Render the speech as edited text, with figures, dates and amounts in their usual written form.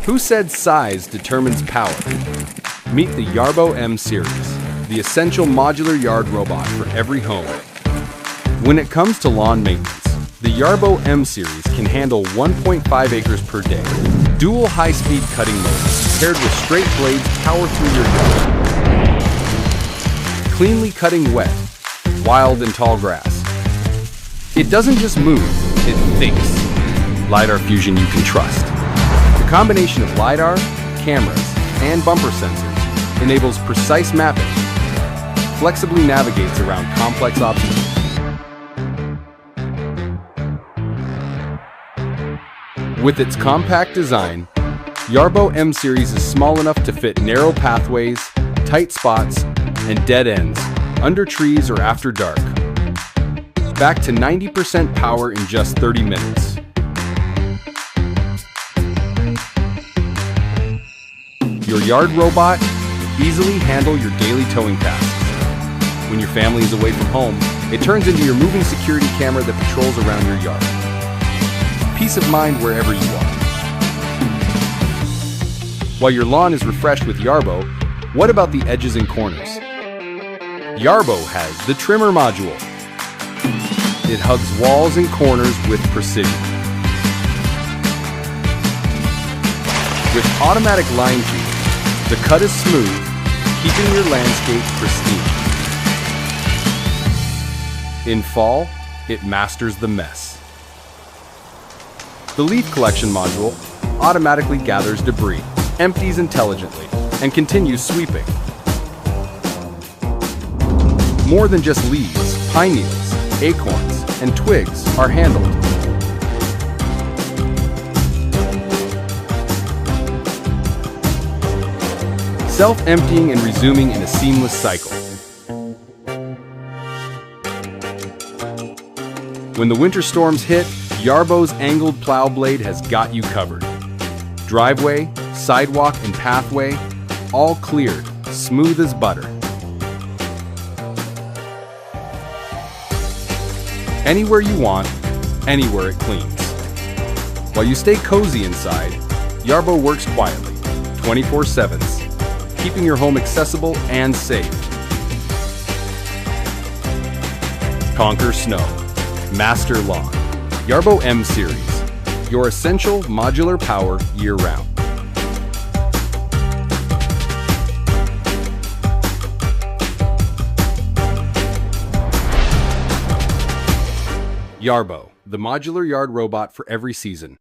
Who said size determines power? Meet the Yarbo M series, the essential modular yard robot for every home. When it comes to lawn maintenance, the Yarbo M series can handle 1.5 acres per day. Dual high-speed cutting motors paired with straight blades power through your yard. Cleanly cutting wet, wild and tall grass. It doesn't just move, it thinks. LiDAR fusion you can trust. The combination of LiDAR, cameras, and bumper sensors enables precise mapping, flexibly navigates around complex obstacles. With its compact design, Yarbo M series is small enough to fit narrow pathways, tight spots, and dead ends, under trees or after dark. Back to 90% power in just 30 minutes. Your yard robot easily handle your daily towing tasks. When your family is away from home, it turns into your moving security camera that patrols around your yard. Peace of mind wherever you are. While your lawn is refreshed with Yarbo, what about the edges and corners? Yarbo has the trimmer module. It hugs walls and corners with precision. With automatic line feed, the cut is smooth, keeping your landscape pristine. In fall, it masters the mess. The leaf collection module automatically gathers debris, empties intelligently, and continues sweeping. More than just leaves, pine needles, acorns, and twigs are handled. Self-emptying and resuming in a seamless cycle. When the winter storms hit, Yarbo's angled plow blade has got you covered. Driveway, sidewalk, and pathway, all cleared, smooth as butter. Anywhere you want, anywhere it cleans. While you stay cozy inside, Yarbo works quietly, 24/7, keeping your home accessible and safe. Conquer snow, master lawn. Yarbo M series, your essential modular power year-round. Yarbo, the modular yard robot for every season.